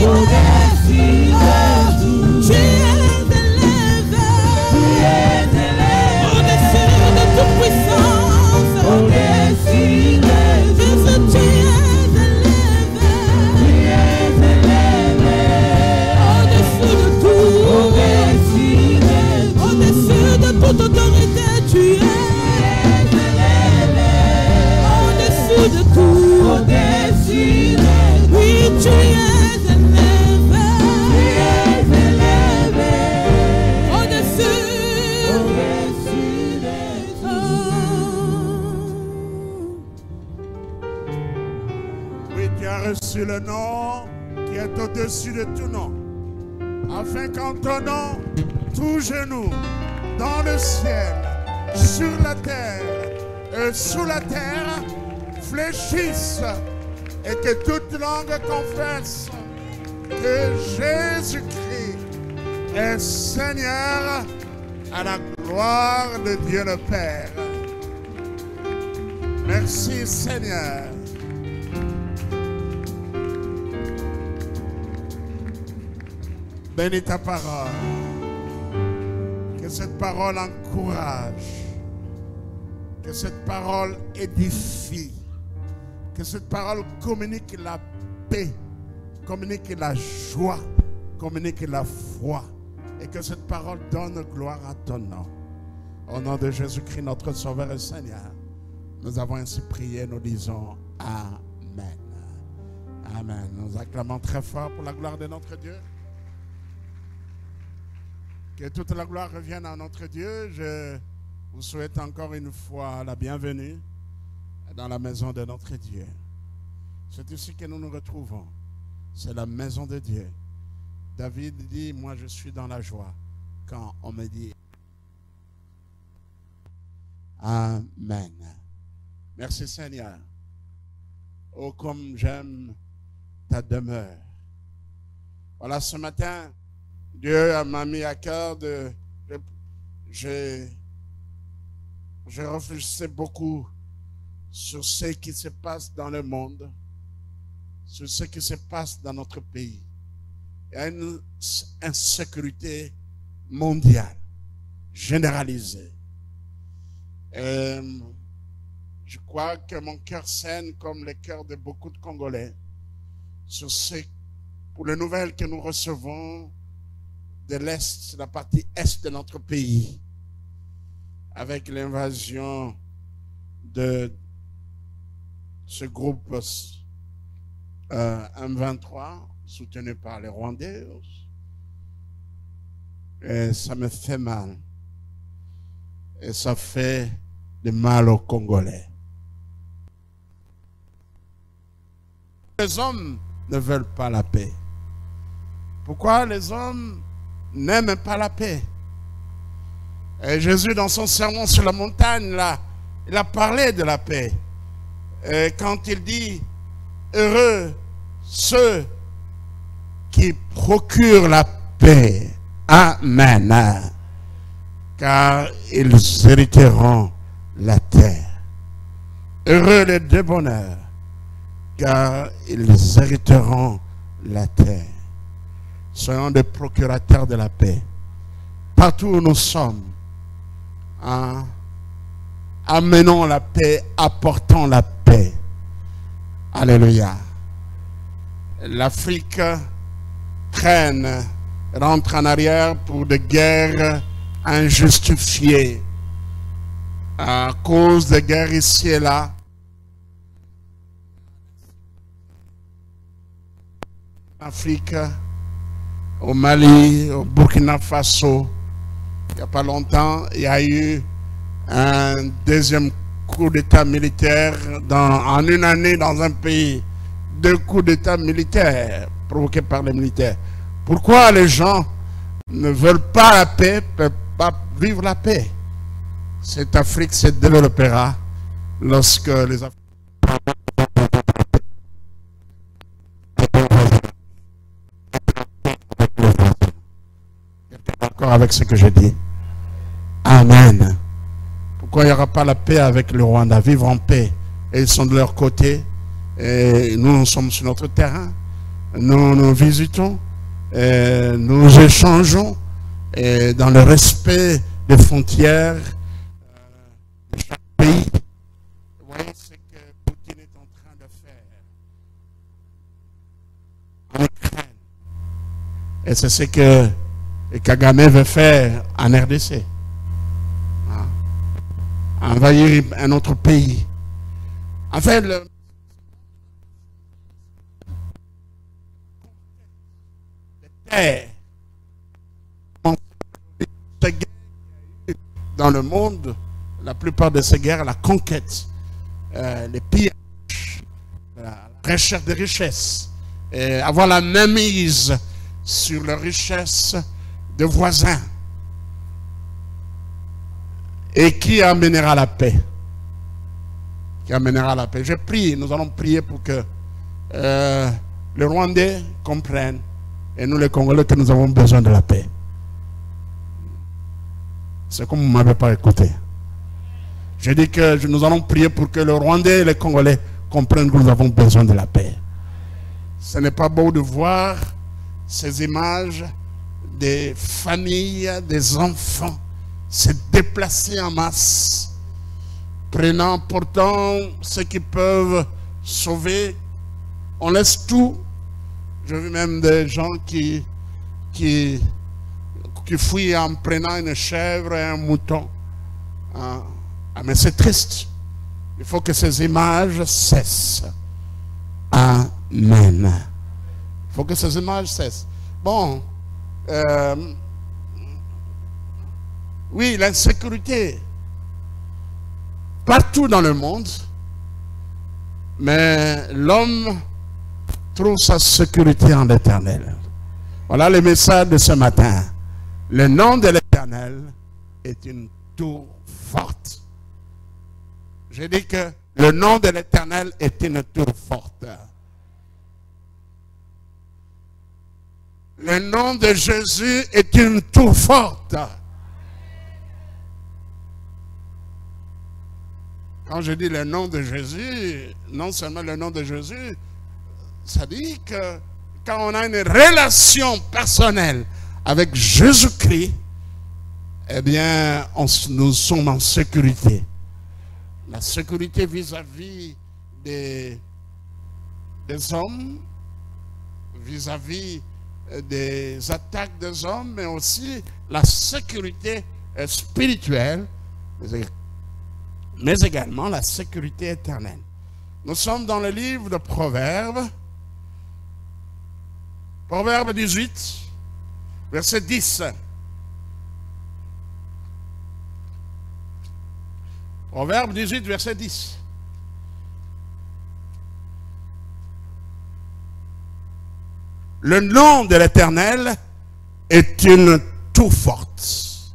Au-dessus de tout. Tu es élevé. Tu es élevé. Au-dessus de toute puissance. Au-dessus de Jésus, tu es élevé. Tu es élevé. Au-dessus de tout. Au-dessus de Au-dessus de toute autorité, tu es élevé. au-dessus de tout. Au-dessus de Oui, tu es élevé. Tu es élevé. Au-dessus. Au-dessus de Oui, tu as reçu le nom qui est au-dessus de tout nom, afin qu'en ton nom, tout genou, dans le ciel, sur la terre et sous la terre, fléchisse et que toute langue confesse que Jésus-Christ est Seigneur à la gloire de Dieu le Père. Merci Seigneur. Bénis ta parole. Que cette parole encourage. Que cette parole édifie. Que cette parole communique la paix, communique la joie, communique la foi. Et que cette parole donne gloire à ton nom. Au nom de Jésus-Christ, notre Sauveur et Seigneur, nous avons ainsi prié, nous disons Amen. Amen. Nous acclamons très fort pour la gloire de notre Dieu. Que toute la gloire revienne à notre Dieu. Je vous souhaite encore une fois la bienvenue dans la maison de notre Dieu. C'est ici que nous nous retrouvons. C'est la maison de Dieu. David dit, moi je suis dans la joie quand on me dit Amen. Merci Seigneur. Oh, comme j'aime ta demeure. Voilà, ce matin, Dieu m'a mis à cœur de... Je réfléchissais beaucoup sur ce qui se passe dans le monde, sur ce qui se passe dans notre pays. Il y a une insécurité mondiale, généralisée. Et je crois que mon cœur saigne comme le cœur de beaucoup de Congolais sur pour les nouvelles que nous recevons de l'Est, la partie Est de notre pays, avec l'invasion de ce groupe M23, soutenu par les Rwandais. Et ça me fait mal. Et ça fait du mal aux Congolais. Les hommes ne veulent pas la paix. Pourquoi les hommes n'aiment pas la paix? Et Jésus, dans son sermon sur la montagne, là, il a parlé de la paix. Et quand il dit « Heureux ceux qui procurent la paix. » Amen. Car ils hériteront la terre. Heureux les débonnaires, car ils hériteront la terre. Soyons des procurateurs de la paix. Partout où nous sommes, amenons la paix, apportons la paix. Alléluia. L'Afrique traîne, rentre en arrière pour des guerres injustifiées à cause des guerres ici et là. Afrique, au Mali, au Burkina Faso, il n'y a pas longtemps, il y a eu un deuxième coup d'État militaire en une année dans un pays. 2 coups d'État militaires provoqués par les militaires. Pourquoi les gens ne veulent pas la paix, ne peuvent pas vivre la paix? Cette Afrique se développera lorsque les Africains... D'accord avec ce que je dis? Amen. Pourquoi il n'y aura pas la paix avec le Rwanda? Vivre en paix. Et ils sont de leur côté. Et nous sommes sur notre terrain. nous nous visitons, nous échangeons dans le respect des frontières de chaque pays. Vous voyez ce que Poutine est en train de faire en Ukraine. Et c'est ce que Kagame veut faire en RDC. Envahir un autre pays. En fait, le dans le monde, la plupart de ces guerres, la conquête, les pillages, la recherche des richesses, avoir la mainmise sur les richesses de voisins. Et qui amènera la paix? Qui amènera la paix? Je prie, nous allons prier pour que les Rwandais comprennent, et nous les Congolais, que nous avons besoin de la paix. C'est comme vous ne m'avez pas écouté. Je dis que nous allons prier pour que les Rwandais et les Congolais comprennent que nous avons besoin de la paix. Ce n'est pas beau de voir ces images des familles, des enfants se déplacer en masse, prenant pourtant ce qu'ils peuvent sauver. On laisse tout. J'ai vu même des gens qui fuient en prenant une chèvre et un mouton. Mais c'est triste. Il faut que ces images cessent. Amen. Il faut que ces images cessent. Bon, oui, l'insécurité partout dans le monde, mais l'homme trouve sa sécurité en l'Éternel. Voilà le message de ce matin. Le nom de l'Éternel est une tour forte. Je dis que le nom de l'Éternel est une tour forte. Le nom de Jésus est une tour forte. Quand je dis le nom de Jésus, non seulement le nom de Jésus, ça dit que quand on a une relation personnelle avec Jésus-Christ, eh bien, nous sommes en sécurité. La sécurité vis-à-vis des hommes, vis-à-vis des attaques des hommes, mais aussi la sécurité spirituelle, mais également la sécurité éternelle. Nous sommes dans le livre de Proverbes, Proverbe 18, verset 10. Proverbe 18, verset 10. Le nom de l'Éternel est une tour forte.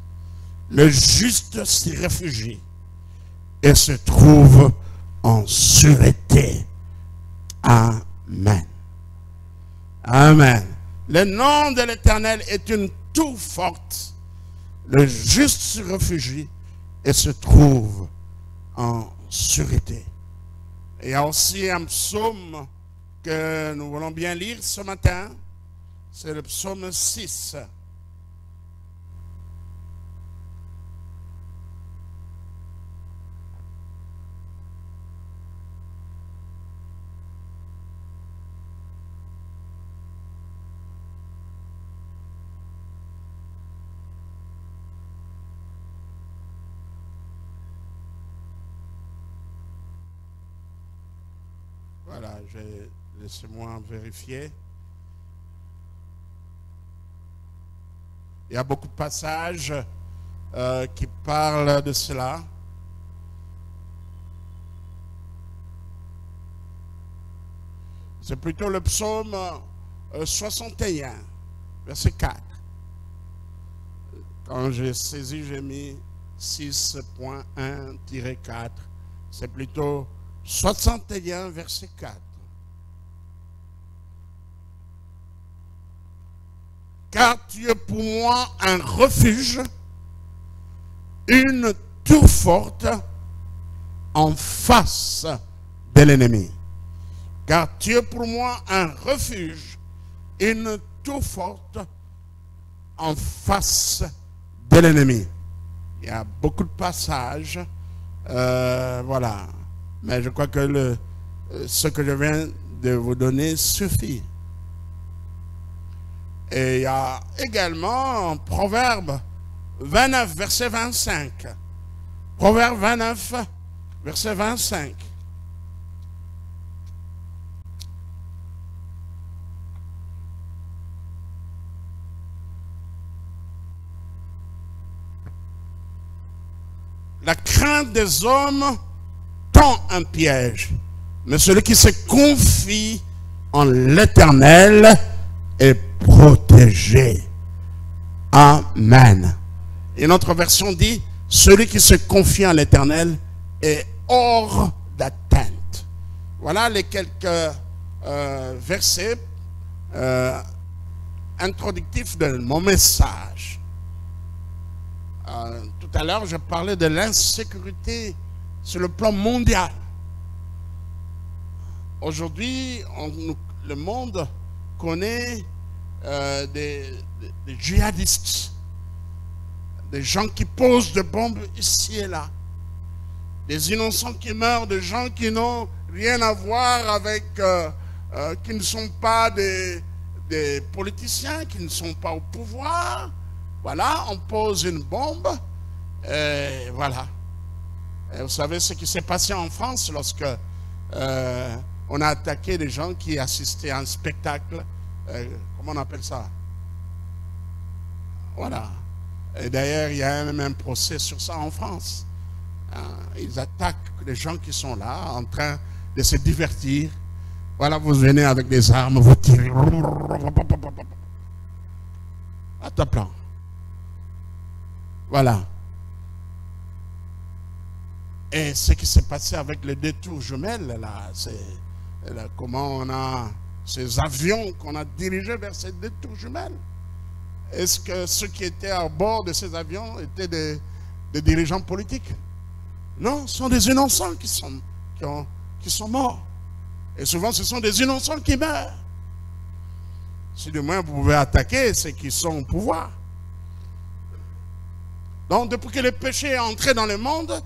Le juste s'y réfugie et se trouve en sûreté. Amen. Amen. Le nom de l'Éternel est une tour forte. Le juste s'y réfugie et se trouve en sûreté. Il y a aussi un psaume que nous voulons bien lire ce matin. C'est le psaume 6. Voilà, laissez-moi vérifier. Il y a beaucoup de passages qui parlent de cela. C'est plutôt le psaume 61, verset 4. Quand j'ai saisi, j'ai mis 6.1-4. C'est plutôt 61, verset 4. Car tu es pour moi un refuge, une tour forte en face de l'ennemi. Car tu es pour moi un refuge, une tour forte en face de l'ennemi. Il y a beaucoup de passages, voilà. Mais je crois que ce que je viens de vous donner suffit. Et il y a également Proverbe 29, verset 25. Proverbe 29, verset 25. La crainte des hommes tend un piège, mais celui qui se confie en l'Éternel est protégé. Amen. Et notre version dit, celui qui se confie en l'Éternel est hors d'atteinte. Voilà les quelques versets introductifs de mon message. Tout à l'heure, je parlais de l'insécurité sur le plan mondial. Aujourd'hui, le monde connaît des djihadistes, des gens qui posent des bombes ici et là, des innocents qui meurent, des gens qui n'ont rien à voir avec, qui ne sont pas des politiciens, qui ne sont pas au pouvoir. Voilà, on pose une bombe, et voilà. Et vous savez ce qui s'est passé en France lorsque on a attaqué des gens qui assistaient à un spectacle, comment on appelle ça? Voilà. Et d'ailleurs, il y a même un procès sur ça en France. Ils attaquent les gens qui sont là, en train de se divertir. Voilà, vous venez avec des armes, vous tirez. À ta plan. Voilà. Et ce qui s'est passé avec les deux tours jumelles, là, c'est comment on a ces avions qu'on a dirigés vers ces deux tours jumelles. Est-ce que ceux qui étaient à bord de ces avions étaient des dirigeants politiques? Non, ce sont des innocents qui sont morts. Et souvent, ce sont des innocents qui meurent. Si du moins vous pouvez attaquer ceux qui sont au pouvoir. Donc, depuis que le péché est entré dans le monde,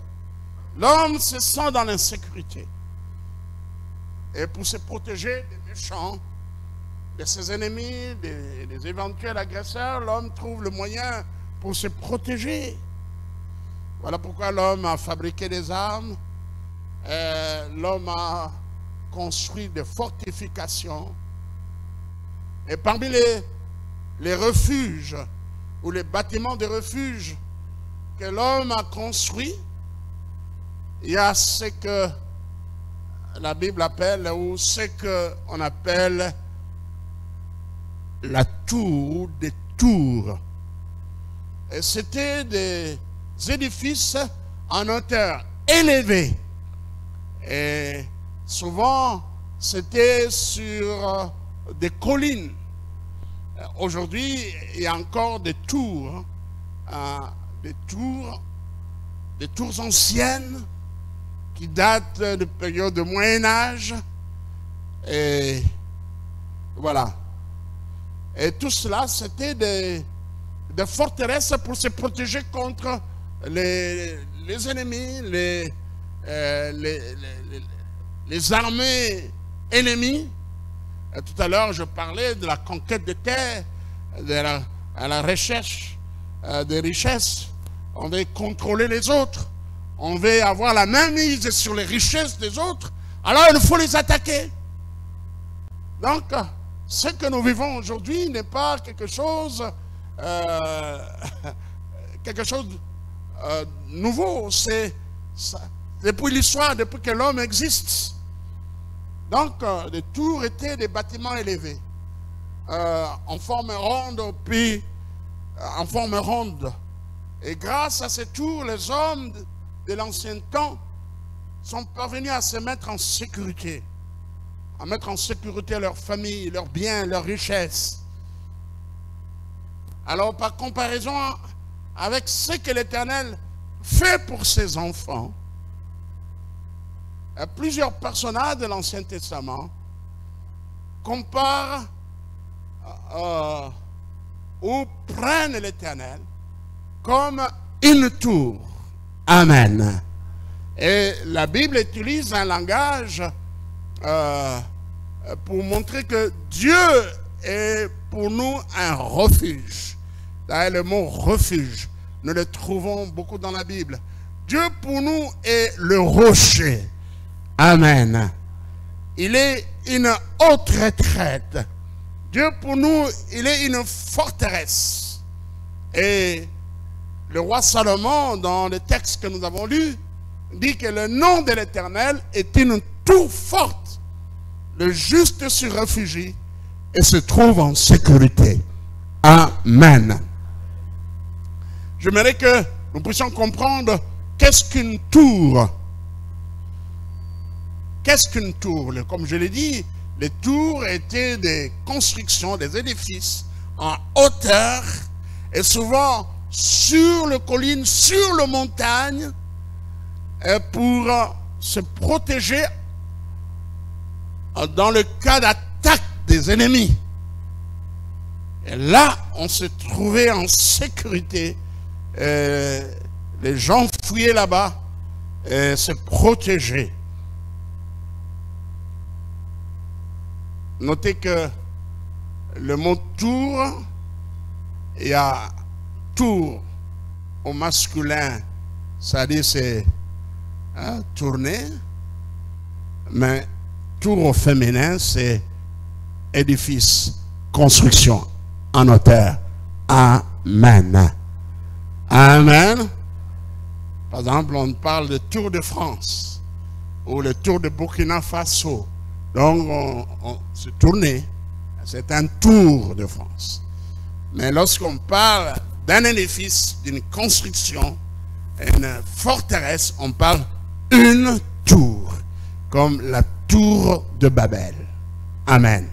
l'homme se sent dans l'insécurité. Et pour se protéger des méchants, de ses ennemis, des éventuels agresseurs, l'homme trouve le moyen pour se protéger. Voilà pourquoi l'homme a fabriqué des armes, l'homme a construit des fortifications. Et parmi les refuges ou les bâtiments de refuge que l'homme a construits, il y a ce que la Bible appelle, ou ce qu'on appelle la tour des tours. Et c'était des édifices en hauteur élevée. Et souvent, c'était sur des collines. Aujourd'hui, il y a encore des tours, des tours anciennes qui datent de période de Moyen-Âge. Et voilà. Et tout cela, c'était des forteresses pour se protéger contre les ennemis, les armées ennemies. Et tout à l'heure, je parlais de la conquête de terre, à la recherche des richesses. On veut contrôler les autres. On veut avoir la main mise sur les richesses des autres. Alors, il faut les attaquer. Donc, ce que nous vivons aujourd'hui n'est pas quelque chose nouveau. C'est depuis l'histoire, depuis que l'homme existe. Donc, les tours étaient des bâtiments élevés, en forme ronde, puis en forme ronde. Et grâce à ces tours, les hommes de l'ancien temps sont parvenus à se mettre en sécurité. À mettre en sécurité leur famille, leurs biens, leurs richesses. Alors, par comparaison avec ce que l'Éternel fait pour ses enfants, plusieurs personnages de l'Ancien Testament comparent ou prennent l'Éternel comme une tour. Amen. Et la Bible utilise un langage pour montrer que Dieu est pour nous un refuge. D'ailleurs, le mot refuge, nous le trouvons beaucoup dans la Bible. Dieu pour nous est le rocher. Amen. Il est une haute retraite. Dieu pour nous, il est une forteresse. Et le roi Salomon, dans le texte que nous avons lu, dit que le nom de l'Éternel est une tour forte. Le juste s'y réfugie et se trouve en sécurité. Amen. J'aimerais que nous puissions comprendre qu'est-ce qu'une tour. Qu'est-ce qu'une tour? Comme je l'ai dit, les tours étaient des constructions, des édifices en hauteur et souvent sur les collines, sur les montagnes, pour se protéger dans le cas d'attaque des ennemis. Et là, on se trouvait en sécurité. Les gens fouillaient là-bas et se protégeaient. Notez que le mot tour, il y a tour au masculin, c'est-à-dire c'est tourner, mais tour au féminin, c'est édifice, construction en hauteur. Amen. Amen. Par exemple, on parle de Tour de France ou le Tour de Burkina Faso. Donc, on se tournait. C'est un tour de France. Mais lorsqu'on parle d'un édifice, d'une construction, une forteresse, on parle une tour, comme la tour de Babel. Amen.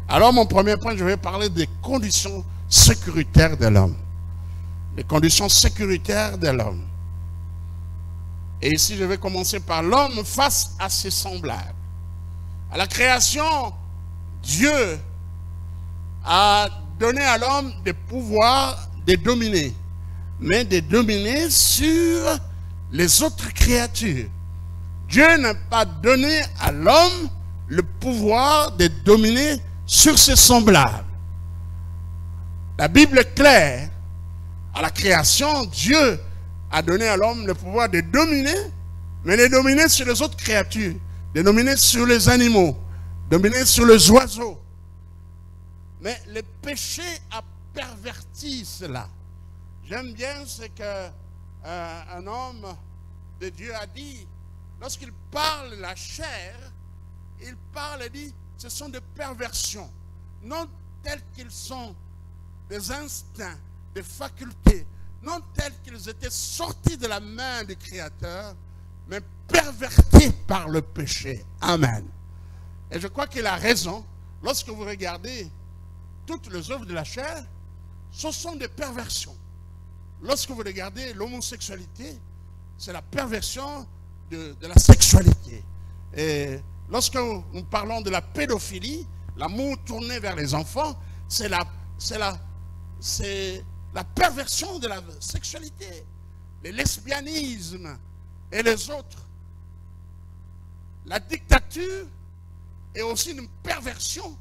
Alors, mon premier point, je vais parler des conditions sécuritaires de l'homme. Les conditions sécuritaires de l'homme. Et ici, je vais commencer par l'homme face à ses semblables. À la création, Dieu a donné à l'homme des pouvoirs de dominer, mais de dominer sur les autres créatures. Dieu n'a pas donné à l'homme le pouvoir de dominer sur ses semblables. La Bible est claire. À la création, Dieu a donné à l'homme le pouvoir de dominer, mais de dominer sur les autres créatures, de dominer sur les animaux, de dominer sur les oiseaux. Mais le péché a perverti cela. J'aime bien ce qu'un homme de Dieu a dit. Lorsqu'il parle la chair, il parle et dit, ce sont des perversions, non telles qu'ils sont des instincts, des facultés, non tels qu'ils étaient sortis de la main du Créateur, mais pervertis par le péché. Amen. Et je crois qu'il a raison. Lorsque vous regardez toutes les œuvres de la chair, ce sont des perversions. Lorsque vous regardez l'homosexualité, c'est la perversion de la sexualité. Et lorsque nous parlons de la pédophilie, l'amour tourné vers les enfants, c'est la perversion de la sexualité, le lesbianisme et les autres. La dictature est aussi une perversion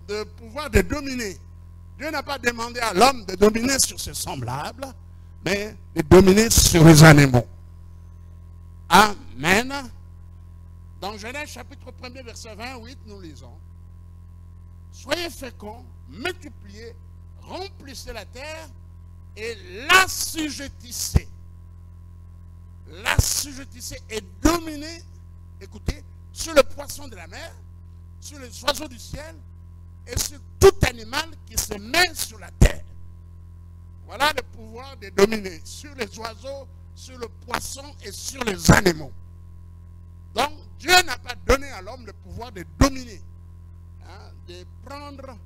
de pouvoir de dominer. Dieu n'a pas demandé à l'homme de dominer sur ses semblables, mais de dominer sur les animaux. Amen. Dans Genèse chapitre 1er verset 28, nous lisons: soyez féconds, multipliez, remplissez la terre et l'assujettissez. L'assujettissez et dominez, écoutez, sur le poisson de la mer, sur les oiseaux du ciel et sur tout animal qui se met sur la terre. Voilà le pouvoir de dominer sur les oiseaux, sur le poisson et sur les animaux. Donc, Dieu n'a pas donné à l'homme le pouvoir de dominer, hein, de prendre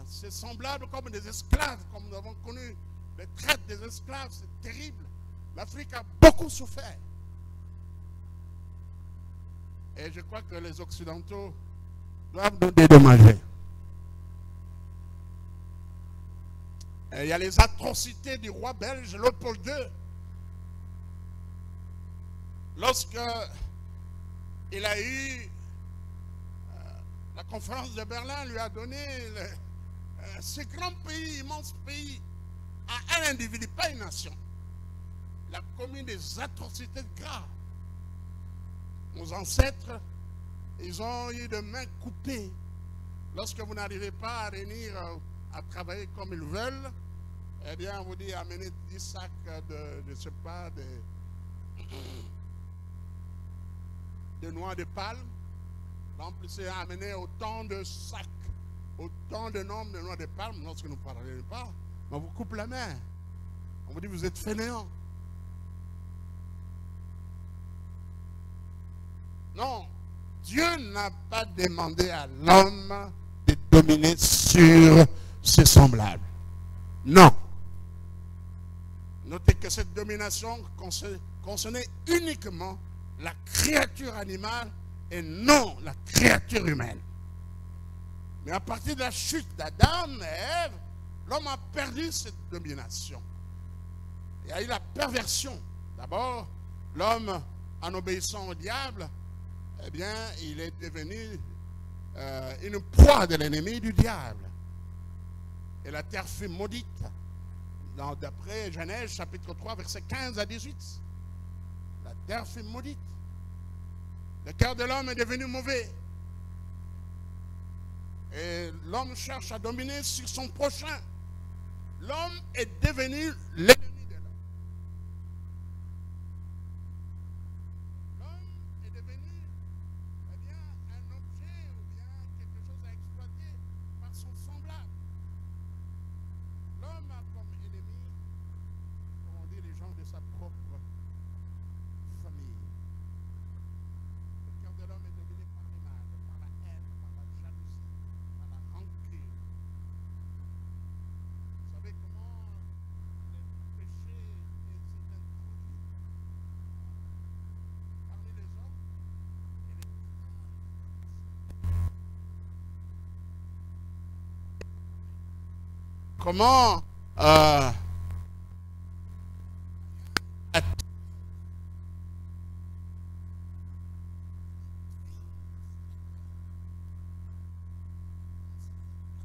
ses semblables comme des esclaves, comme nous avons connu les traites des esclaves, c'est terrible. L'Afrique a beaucoup souffert. Et je crois que les Occidentaux doivent nous dédommager. Il y a les atrocités du roi belge, Léopold II. Lorsque il a eu la conférence de Berlin, lui a donné ce grand pays, immense pays, à un individu, pas une nation. Il a commis des atrocités graves. Nos ancêtres, ils ont eu des mains coupées. Lorsque vous n'arrivez pas à réunir, à travailler comme ils veulent, eh bien, on vous dit amenez 10 sacs de je ne sais pas, de noix de palme. En plus, c'est amener autant de sacs, autant de nombres de noix de palme. Lorsque nous ne parlons pas, on vous coupe la main. On vous dit vous êtes fainéant. Non, Dieu n'a pas demandé à l'homme de dominer sur ses semblables. Non. Notez que cette domination concernait uniquement la créature animale et non la créature humaine. Mais à partir de la chute d'Adam et Ève, l'homme a perdu cette domination. Il y a eu la perversion. D'abord, l'homme, en obéissant au diable, eh bien, il est devenu une proie de l'ennemi du diable. Et la terre fut maudite. D'après Genèse, chapitre 3, versets 15 à 18. La terre fut maudite. Le cœur de l'homme est devenu mauvais. Et l'homme cherche à dominer sur son prochain. L'homme est devenu l'ennemi de l'homme. L'homme est devenu eh bien, un objet ou bien quelque chose à exploiter par son semblable. L'homme a comme ennemi, comme on dit, les gens de sa propre famille. Le cœur de l'homme est dominé par le mal, par la haine, par la jalousie, par la rancune. Vous savez comment le péché s'est introduit parmi les hommes et les comment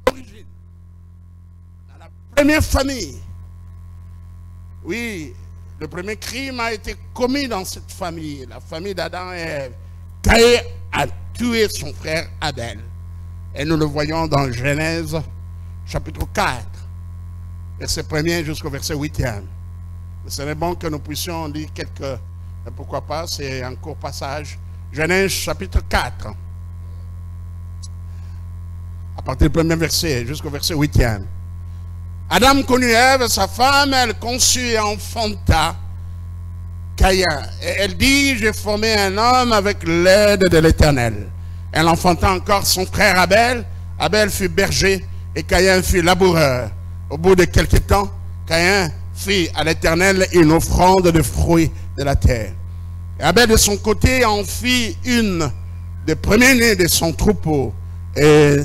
origine dans la première famille. Oui, le premier crime a été commis dans cette famille, la famille d'Adam et Ève. Caïn a tué son frère Abel. Et nous le voyons dans Genèse chapitre 4, verset 1er jusqu'au verset 8e. Ce serait bon que nous puissions lire quelques, pourquoi pas, c'est un court passage. Genèse chapitre 4, à partir du premier verset jusqu'au verset 8e. Adam connut Ève, sa femme, elle conçut et enfanta Caïn. Et elle dit, j'ai formé un homme avec l'aide de l'Éternel. Elle enfanta encore son frère Abel. Abel fut berger et Caïn fut laboureur. Au bout de quelque temps, Caïn fit à l'Éternel une offrande de fruits de la terre. Et Abel de son côté en fit une des premiers-nés de son troupeau et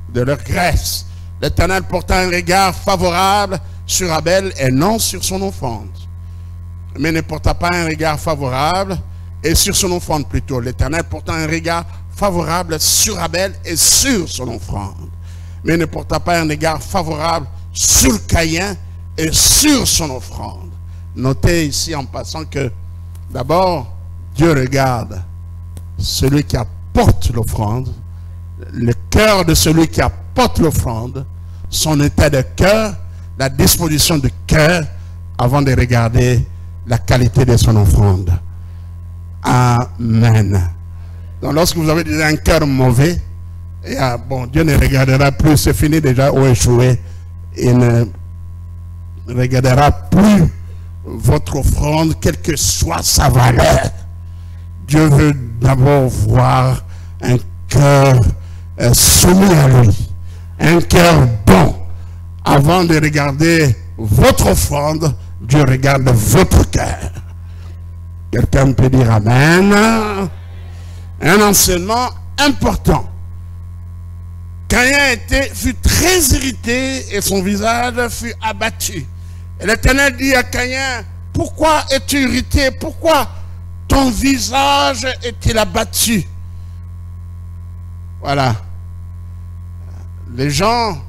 de leur graisse. L'Éternel porta un regard favorable sur Abel et non sur son offrande. Mais ne porta pas un regard favorable et sur son offrande plutôt. L'Éternel porta un regard favorable sur Abel et sur son offrande. Mais ne porta pas un regard favorable sur Caïn et sur son offrande. Notez ici en passant que d'abord, Dieu regarde celui qui apporte l'offrande, le cœur de celui qui apporte l'offrande, son état de cœur, la disposition du cœur, avant de regarder la qualité de son offrande. Amen. Donc lorsque vous avez un cœur mauvais, bon, Dieu ne regardera plus, c'est fini déjà, ou échoué. Il ne regardera plus votre offrande, quelle que soit sa valeur. Dieu veut d'abord voir un cœur soumis à lui, un cœur bon. Avant de regarder votre offrande, Dieu regarde votre cœur. Quelqu'un peut dire Amen. Un enseignement important. Caïn fut très irrité et son visage fut abattu. Et l'Éternel dit à Caïn, pourquoi es-tu irrité? Pourquoi ton visage est-il abattu? Voilà. Les gens,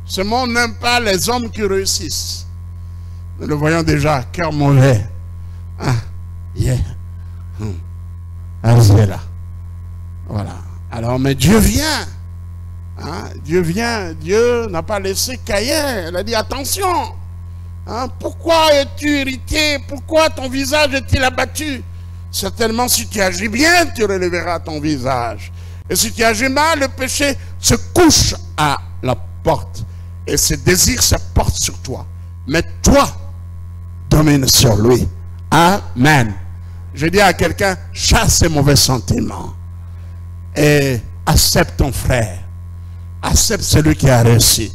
ce monde n'aime pas les hommes qui réussissent. Nous le voyons déjà, cœur mauvais. Ah, yeah. Là. Voilà. Alors, mais Dieu vient. Hein? Dieu vient. Dieu n'a pas laissé Caïn. Il a dit, attention. Hein? Pourquoi es-tu irrité? Pourquoi ton visage est-il abattu? Certainement, si tu agis bien, tu relèveras ton visage. Et si tu agis mal, le péché se couche à la porte. Et ses désirs se portent sur toi. Mais toi, domine sur lui. Amen. Je dis à quelqu'un, chasse ces mauvais sentiments. Et accepte ton frère. Accepte celui qui a réussi.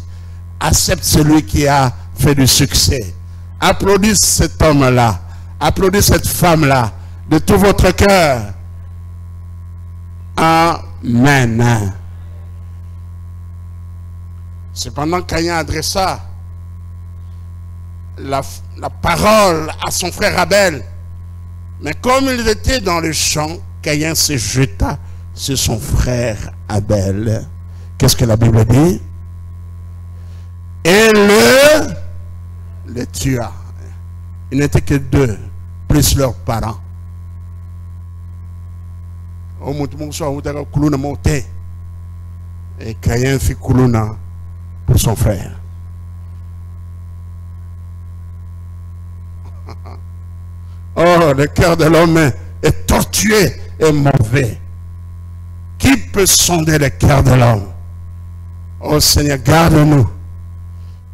Accepte celui qui a fait du succès. Applaudissez cet homme-là. Applaudissez cette femme-là. De tout votre cœur. Amen. Cependant, Caïn adressa la parole à son frère Abel. Mais comme ils étaient dans le champ, Caïn se jeta sur son frère Abel. Qu'est-ce que la Bible dit? Et le tua. Il n'était que deux, plus leurs parents. Et Caïn fit kuluna pour son frère. Oh, le cœur de l'homme est tortueux et mauvais. Qui peut sonder le cœur de l'homme? Oh Seigneur, garde-nous.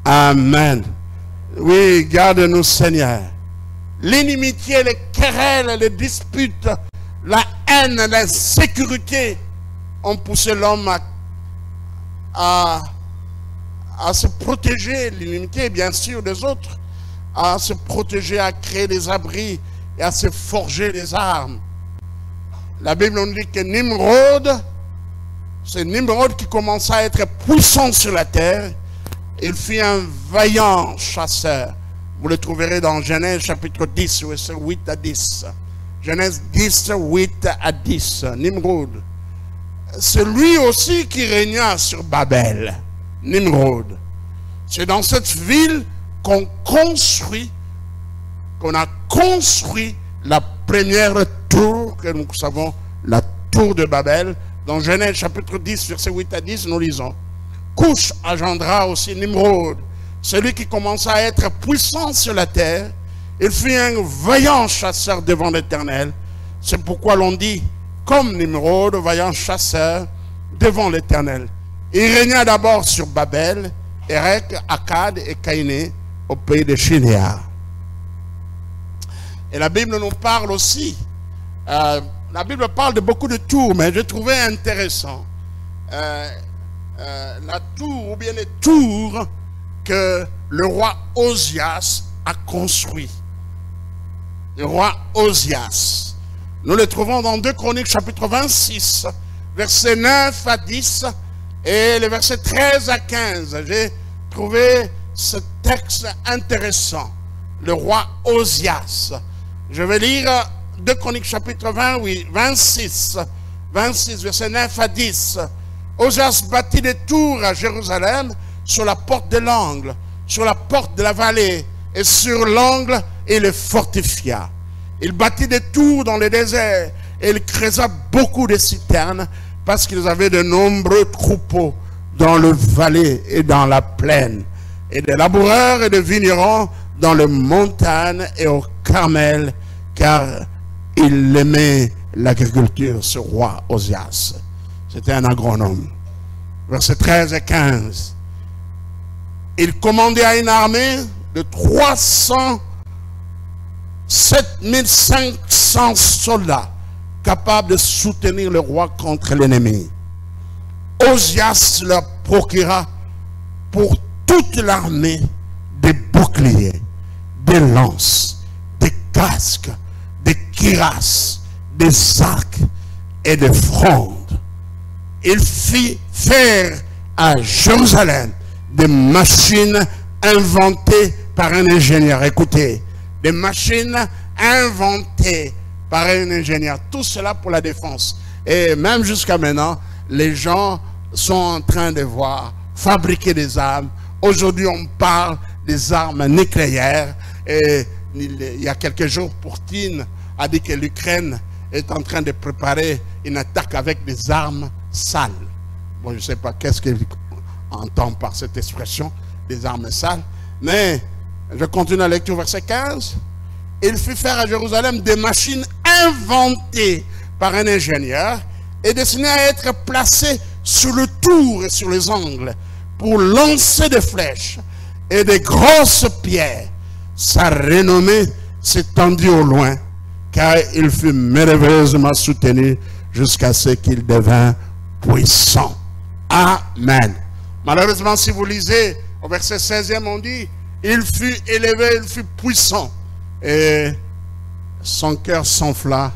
Amen. Oui, garde-nous Seigneur. L'inimitié, les querelles, les disputes, la haine, l'insécurité ont poussé l'homme à se protéger, l'inimitié bien sûr des autres, à se protéger, à créer des abris et à se forger des armes. La Bible nous dit que Nimrod, c'est Nimrod qui commença à être puissant sur la terre. Il fut un vaillant chasseur. Vous le trouverez dans Genèse chapitre 10, verset 8 à 10. Genèse 10, 8 à 10. Nimrod. C'est lui aussi qui régna sur Babel. Nimrod. C'est dans cette ville qu'on a construit la première tour, que nous savons, la tour de Babel. Dans Genèse chapitre 10, verset 8 à 10, nous lisons. Couche engendra aussi Nimrod, celui qui commença à être puissant sur la terre. Il fut un vaillant chasseur devant l'Éternel. C'est pourquoi l'on dit, comme Nimrod, vaillant chasseur devant l'Éternel. Il régna d'abord sur Babel, Érec, Akkad et Caïné, au pays de Chinéa. Et la Bible nous parle aussi, la Bible parle de beaucoup de tours, mais je trouvais intéressant la tour, ou bien les tours que le roi Osias a construit. Le roi Osias. Nous le trouvons dans 2 Chroniques chapitre 26, versets 9 à 10 et les versets 13 à 15. J'ai trouvé ce texte intéressant. Le roi Osias. Je vais lire 2 Chroniques chapitre 26, versets 9 à 10. Osias bâtit des tours à Jérusalem sur la porte de l'angle, sur la porte de la vallée, et sur l'angle, il les fortifia. Il bâtit des tours dans le désert, et il creusa beaucoup de citernes, parce qu'ils avaient de nombreux troupeaux dans le vallée et dans la plaine, et des laboureurs et des vignerons dans les montagnes et au Carmel, car il aimait l'agriculture, ce roi Osias. C'était un agronome. Versets 13 et 15. Il commandait à une armée de 7500 soldats capables de soutenir le roi contre l'ennemi. Osias leur procura pour toute l'armée des boucliers, des lances, des casques, des cuirasses, des arcs et des frondes. Il fit faire à Jérusalem des machines inventées par un ingénieur. Écoutez, des machines inventées par un ingénieur. Tout cela pour la défense. Et même jusqu'à maintenant, les gens sont en train de voir fabriquer des armes. Aujourd'hui, on parle des armes nucléaires. Et il y a quelques jours, Poutine a dit que l'Ukraine est en train de préparer une attaque avec des armes sales. Bon, je ne sais pas qu'est-ce qu'il entend par cette expression, des armes sales. Mais je continue la lecture, verset 15. Il fit faire à Jérusalem des machines inventées par un ingénieur et destinées à être placées sur le tour et sur les angles pour lancer des flèches et des grosses pierres. Sa renommée s'étendit au loin, car il fut merveilleusement soutenu jusqu'à ce qu'il devint puissant. Amen. Malheureusement, si vous lisez au verset 16e, on dit, il fut élevé, il fut puissant. Et son cœur s'enfla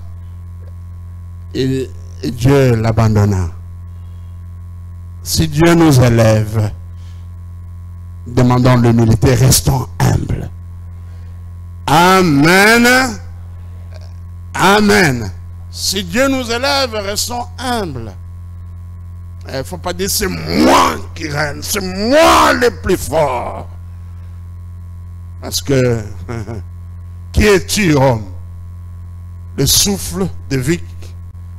et Dieu l'abandonna. Si Dieu nous élève, demandons l'humilité, restons humbles. Amen. Amen. Si Dieu nous élève, restons humbles. Il ne faut pas dire c'est moi qui règne, c'est moi le plus fort. Parce que, qui es-tu, homme? Le souffle de vie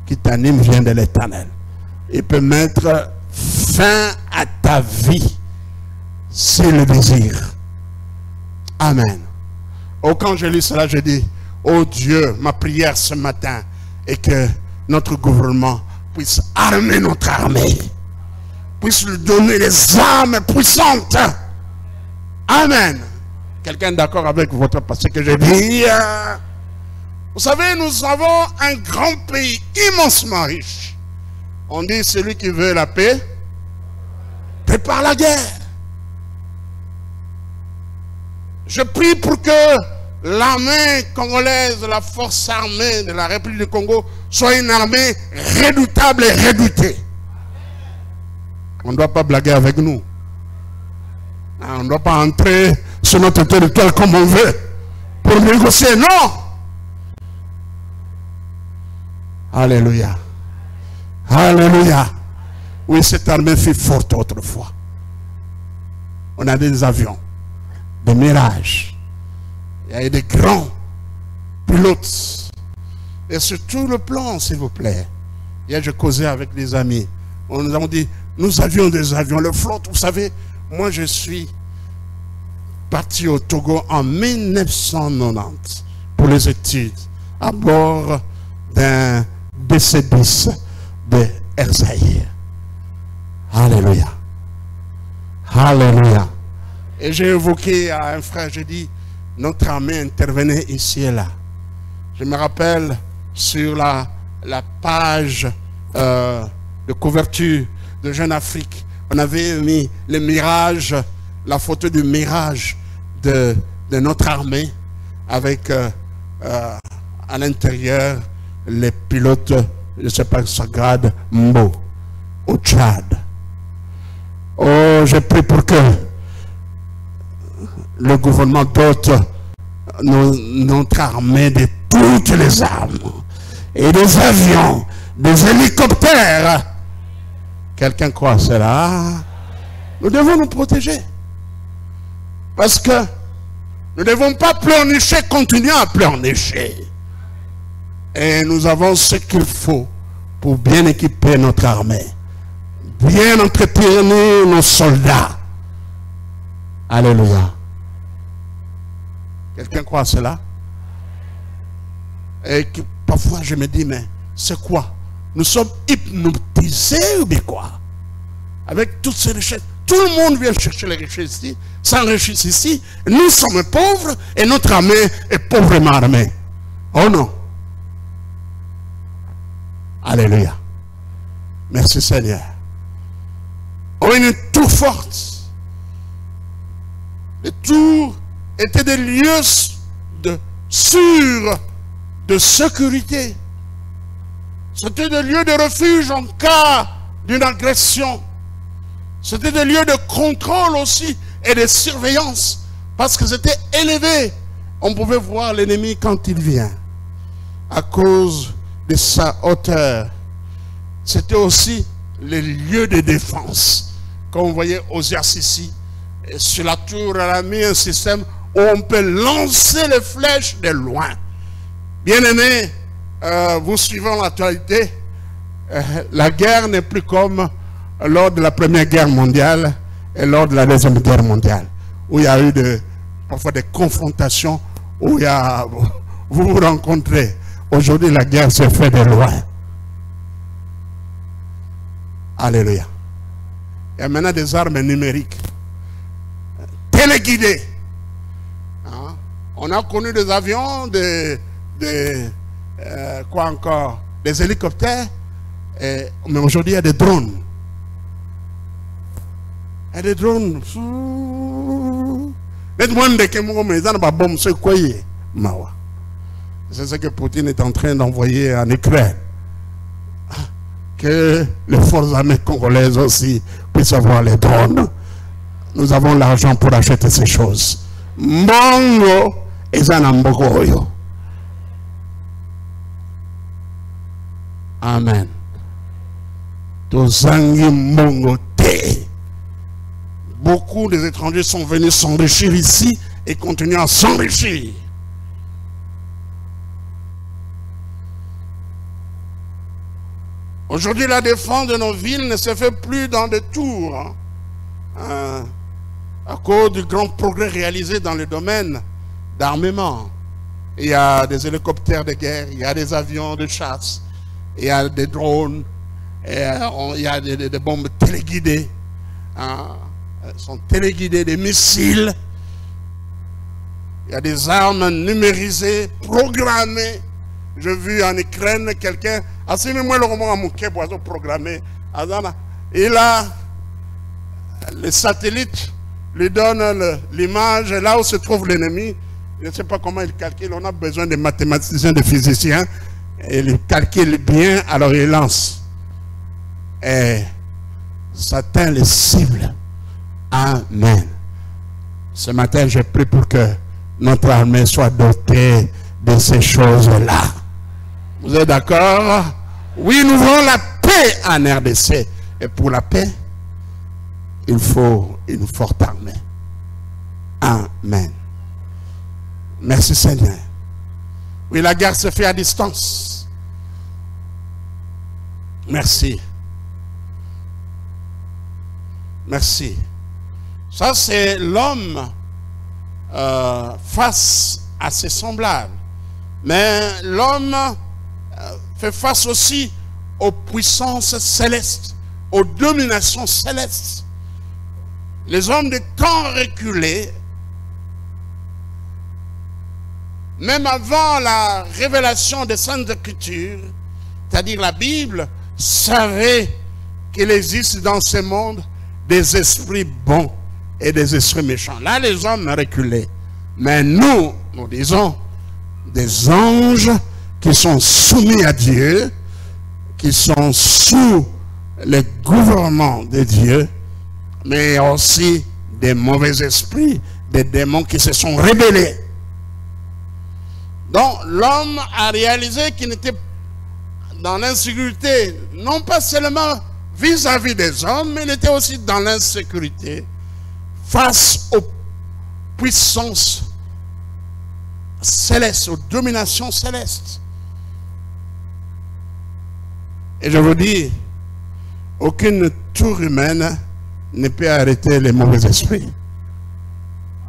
qui t'anime vient de l'Éternel. Il peut mettre fin à ta vie s'il le désire. Amen. Oh, quand je lis cela, je dis, oh Dieu, ma prière ce matin est que notre gouvernement puisse armer notre armée, puisse lui donner des armes puissantes. Amen. Quelqu'un d'accord avec votre passé que je dis? Vous savez, nous avons un grand pays immensement riche. On dit, celui qui veut la paix, prépare la guerre. Je prie pour que l'armée congolaise, la force armée de la République du Congo, soit une armée redoutable et redoutée. On ne doit pas blaguer avec nous. On ne doit pas entrer sur notre territoire comme on veut pour négocier. Non! Alléluia. Alléluia. Oui, cette armée fut forte autrefois. On a des avions, des mirages. Il y a des grands pilotes. Et sur tout le plan, s'il vous plaît. Hier, je causais avec des amis. On nous a dit, nous avions des avions. Le flotte, vous savez, moi je suis parti au Togo en 1990 pour les études à bord d'un DC-10 de Air Zaïre. Alléluia. Alléluia. Et j'ai évoqué à un frère, j'ai dit, notre armée intervenait ici et là. Je me rappelle sur la page de couverture de Jeune Afrique, on avait mis le mirage, la photo du mirage de notre armée avec à l'intérieur les pilotes, je ne sais pas si ça grade, Mbo, au Tchad. Oh, je prie pour que le gouvernement dote notre armée de toutes les armes et des avions, des hélicoptères. Quelqu'un croit à cela? Nous devons nous protéger. Parce que nous ne devons pas pleurnicher, continuer à pleurnicher. Et nous avons ce qu'il faut pour bien équiper notre armée, bien entretenir nos soldats. Alléluia. Quelqu'un croit à cela? Et que, parfois je me dis, mais c'est quoi? Nous sommes hypnotisés ou bien quoi? Avec toutes ces richesses. Tout le monde vient chercher les richesses ici, s'enrichissent ici. Nous sommes pauvres et notre armée est pauvrement armée. Oh non. Alléluia. Merci Seigneur. Oh, une tour forte. Les tours étaient des lieux sûrs de sécurité. C'était des lieux de refuge en cas d'une agression. C'était des lieux de contrôle aussi et de surveillance. Parce que c'était élevé. On pouvait voir l'ennemi quand il vient. À cause de sa hauteur. C'était aussi les lieux de défense. Comme vous voyez Osias ici. Et sur la tour, elle a mis un système où on peut lancer les flèches de loin. Bien-aimés, vous suivez l'actualité. La guerre n'est plus comme lors de la Première Guerre mondiale et lors de la Deuxième Guerre mondiale, où il y a eu parfois des confrontations, où vous vous rencontrez. Aujourd'hui, la guerre se fait de loin. Alléluia. Il y a maintenant des armes numériques, téléguidées. Hein? On a connu des avions, quoi encore, des hélicoptères, mais aujourd'hui il y a des drones. Il y a des drones. C'est ce que Poutine est en train d'envoyer en Ukraine. Que les forces armées congolaises aussi puissent avoir les drones. Nous avons l'argent pour acheter ces choses. Mongo et Zanambogoyo. Amen. Tozangi Mongo te. Beaucoup des étrangers sont venus s'enrichir ici et continuent à s'enrichir. Aujourd'hui, la défense de nos villes ne se fait plus dans des tours. À cause du grand progrès réalisé dans le domaine d'armement. Il y a des hélicoptères de guerre, il y a des avions de chasse, il y a des drones, il y a des bombes téléguidées. Elles sont téléguidées, des missiles. Il y a des armes numérisées, programmées. J'ai vu en Ukraine quelqu'un, programmé. Et là, les satellites lui donnent l'image, là où se trouve l'ennemi. Je ne sais pas comment il calcule, on a besoin de mathématiciens, de physiciens. Et il calcule bien, alors il lance. Et ça atteint les cibles. Amen. Ce matin, j'ai prié pour que notre armée soit dotée de ces choses-là. Vous êtes d'accord? Oui, nous voulons la paix en RDC. Et pour la paix, il faut une forte armée. Amen. Merci Seigneur. Oui, la guerre se fait à distance. Merci. Merci. Ça, c'est l'homme face à ses semblables. Mais l'homme fait face aussi aux puissances célestes, aux dominations célestes. Les hommes de temps reculés, même avant la révélation des Saintes Écritures, c'est-à-dire la Bible, savaient qu'il existe dans ce monde des esprits bons et des esprits méchants. Là, les hommes reculés. Mais nous disons, des anges qui sont soumis à Dieu, qui sont sous le gouvernement de Dieu, mais aussi des mauvais esprits, des démons qui se sont rebellés. Donc l'homme a réalisé qu'il était dans l'insécurité, non pas seulement vis-à-vis des hommes, mais il était aussi dans l'insécurité face aux puissances célestes, aux dominations célestes. Et je vous dis, aucune tour humaine ne peut arrêter les mauvais esprits.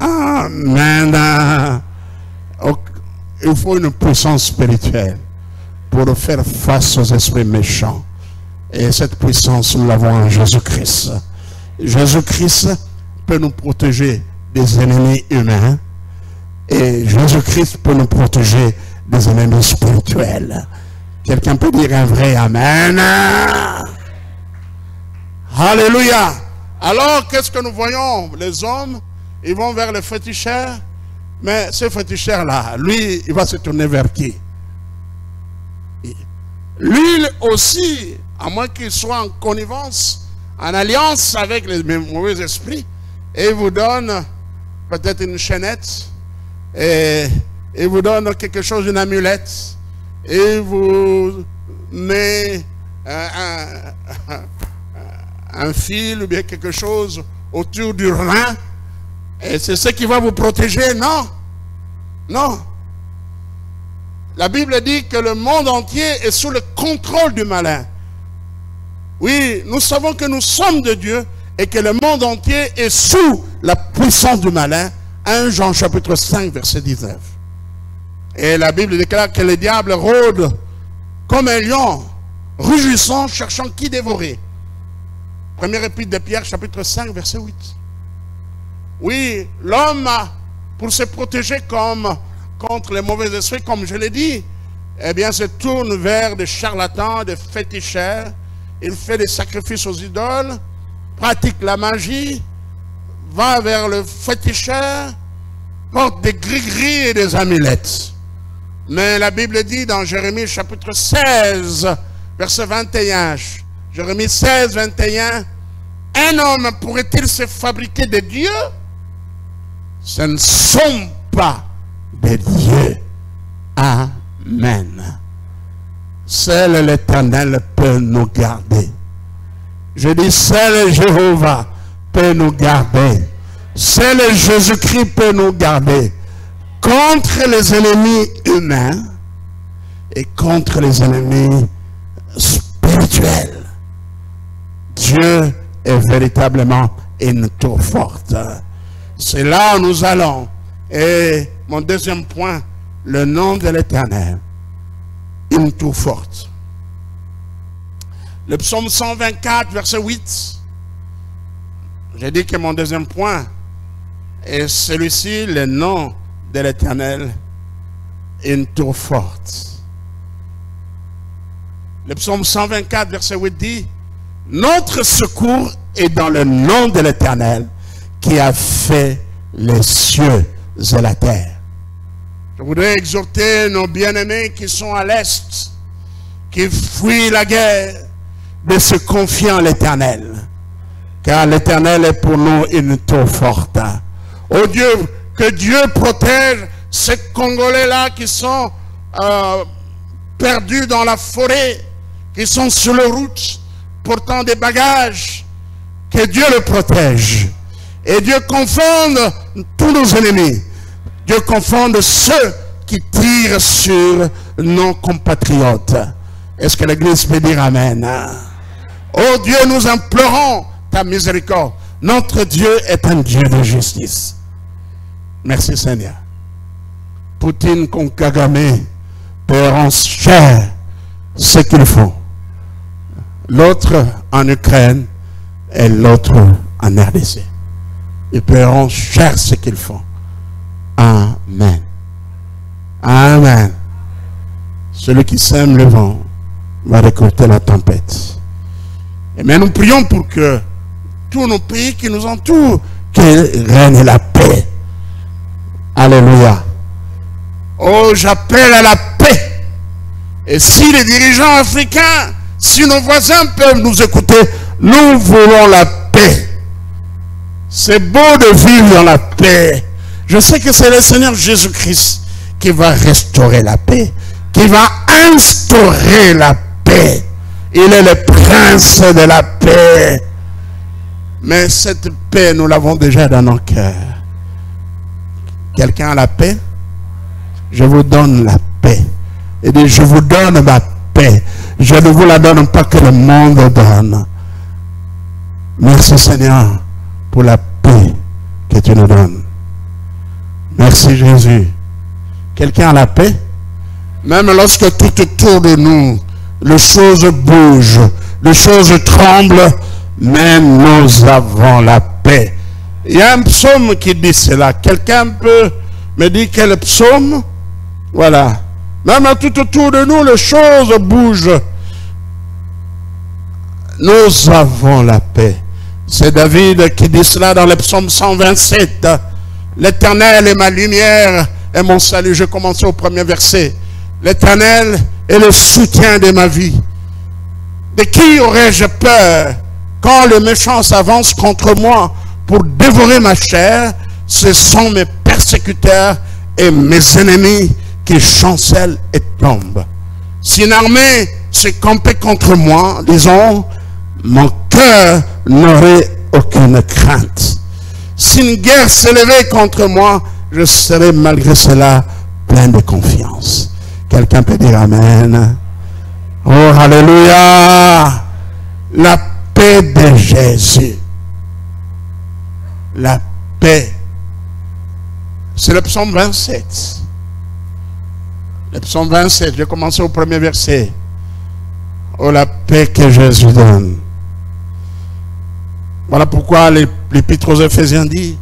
Amen. Il faut une puissance spirituelle pour faire face aux esprits méchants. Et cette puissance, nous l'avons en Jésus-Christ. Jésus-Christ peut nous protéger des ennemis humains. Et Jésus-Christ peut nous protéger des ennemis spirituels. Quelqu'un peut dire un vrai Amen. Alléluia. Alors, qu'est-ce que nous voyons? Les hommes, ils vont vers le féticheur. Mais ce féticheur-là, lui, il va se tourner vers qui? Lui aussi, à moins qu'il soit en connivence en alliance avec les mauvais esprits, et il vous donne peut-être une chaînette, et il vous donne quelque chose, une amulette, et il vous met un fil ou bien quelque chose autour du rein, et c'est ce qui va vous protéger. Non, non. La Bible dit que le monde entier est sous le contrôle du malin. Oui, nous savons que nous sommes de Dieu et que le monde entier est sous la puissance du malin. 1 Jean chapitre 5 verset 19. Et la Bible déclare que le diable rôde comme un lion, rugissant, cherchant qui dévorer. Première épître de Pierre chapitre 5 verset 8. Oui, l'homme, pour se protéger contre les mauvais esprits, comme je l'ai dit, eh bien, se tourne vers des charlatans, des féticheurs. Il fait des sacrifices aux idoles, pratique la magie, va vers le féticheur, porte des gris-gris et des amulettes. Mais la Bible dit dans Jérémie chapitre 16, verset 21, Jérémie 16, 21, un homme pourrait-il se fabriquer des dieux? Ce ne sont pas des dieux. Amen. Seul l'Éternel peut nous garder. Je dis, seul Jéhovah peut nous garder. Seul Jésus-Christ peut nous garder contre les ennemis humains et contre les ennemis spirituels. Dieu est véritablement une tour forte. C'est là où nous allons. Et mon deuxième point, le nom de l'Éternel, une tour forte. Le psaume 124, verset 8. J'ai dit que mon deuxième point est celui-ci, le nom de l'Éternel, une tour forte. Le psaume 124, verset 8 dit, notre secours est dans le nom de l'Éternel qui a fait les cieux et la terre. Je voudrais exhorter nos bien-aimés qui sont à l'Est, qui fuient la guerre, de se confier en l'Éternel. Car l'Éternel est pour nous une tour forte. Oh Dieu, que Dieu protège ces Congolais-là qui sont perdus dans la forêt, qui sont sur la route, portant des bagages. Que Dieu le protège. Et Dieu confonde tous nos ennemis. Dieu confonde ceux qui tirent sur nos compatriotes. Est-ce que l'Église peut dire Amen? Oh Dieu, nous implorons ta miséricorde. Notre Dieu est un Dieu de justice. Merci Seigneur. Poutine contre Kagame paieront cher ce qu'ils font. L'autre en Ukraine et l'autre en RDC. Ils paieront cher ce qu'ils font. Amen. Amen. Celui qui sème le vent va récolter la tempête. Mais nous prions pour que tous nos pays qui nous entourent, qu'il règne la paix. Alléluia. Oh, j'appelle à la paix. Et si les dirigeants africains, si nos voisins peuvent nous écouter, nous voulons la paix. C'est beau de vivre dans la paix. Je sais que c'est le Seigneur Jésus-Christ qui va restaurer la paix, qui va instaurer la paix. Il est le prince de la paix. Mais cette paix, nous l'avons déjà dans nos cœurs. Quelqu'un a la paix? Je vous donne la paix. Il dit, je vous donne ma paix. Je ne vous la donne pas que le monde donne. Merci Seigneur pour la paix que tu nous donnes. Merci Jésus. Quelqu'un a la paix? Même lorsque tout autour de nous, les choses bougent, les choses tremblent, mais nous avons la paix. Il y a un psaume qui dit cela. Quelqu'un peut me dire quel psaume? Voilà. Même tout autour de nous, les choses bougent. Nous avons la paix. C'est David qui dit cela dans le psaume 127. L'Éternel est ma lumière et mon salut. Je commence au premier verset. L'Éternel est le soutien de ma vie. De qui aurais-je peur? quand les méchants s'avancent contre moi pour dévorer ma chair, ce sont mes persécuteurs et mes ennemis qui chancellent et tombent. Si une armée se campait contre moi, disons, mon cœur n'aurait aucune crainte. Si une guerre s'élevait contre moi, je serais malgré cela plein de confiance. Quelqu'un peut dire Amen. Oh, alléluia. La paix de Jésus. La paix. C'est le psaume 27. Le psaume 27, je vais commencer au premier verset. Oh, la paix que Jésus donne. Voilà pourquoi l'Épître aux Éphésiens dit,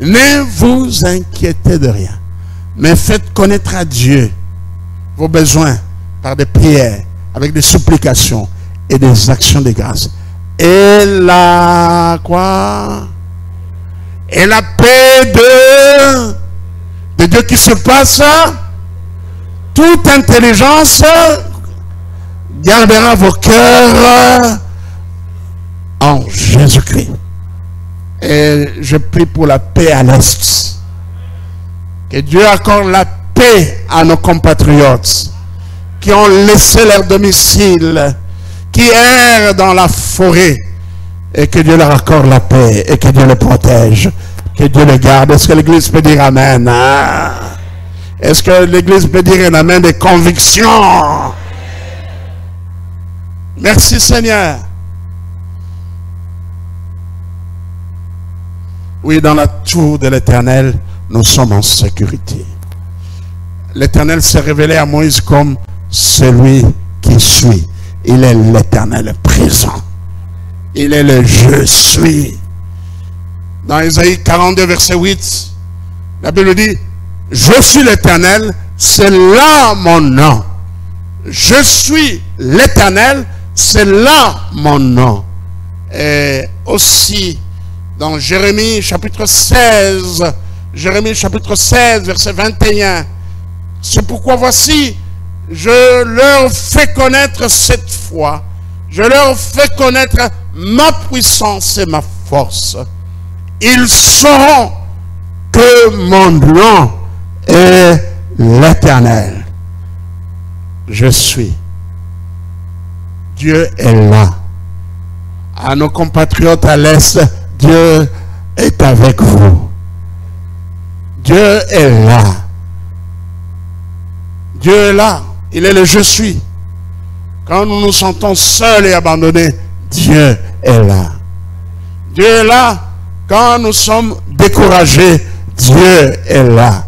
ne vous inquiétez de rien, mais faites connaître à Dieu vos besoins par des prières, avec des supplications et des actions de grâce. Et la quoi? Et la paix de Dieu qui surpasse toute intelligence gardera vos cœurs en Jésus-Christ. Et je prie pour la paix à l'Est. Que Dieu accorde la paix à nos compatriotes qui ont laissé leur domicile, qui errent dans la forêt, et que Dieu leur accorde la paix, et que Dieu les protège, que Dieu les garde. Est-ce que l'Église peut dire Amen? Est-ce que l'Église peut dire un Amen de conviction? Merci Seigneur. Oui, dans la tour de l'Éternel, nous sommes en sécurité. L'Éternel s'est révélé à Moïse comme celui qui suit. Il est l'Éternel présent. Il est le je suis. Dans Isaïe 42, verset 8, la Bible dit, je suis l'Éternel, c'est là mon nom. Je suis l'Éternel, c'est là mon nom. Et aussi, dans Jérémie chapitre 16, verset 21, c'est pourquoi voici, je leur fais connaître cette foi, je leur fais connaître ma puissance et ma force. Ils sauront que mon nom est l'Éternel. Je suis. Dieu est là. À nos compatriotes à l'Est, Dieu est avec vous. Dieu est là. Dieu est là. Il est le je suis. Quand nous nous sentons seuls et abandonnés, Dieu est là. Dieu est là. Quand nous sommes découragés, Dieu est là.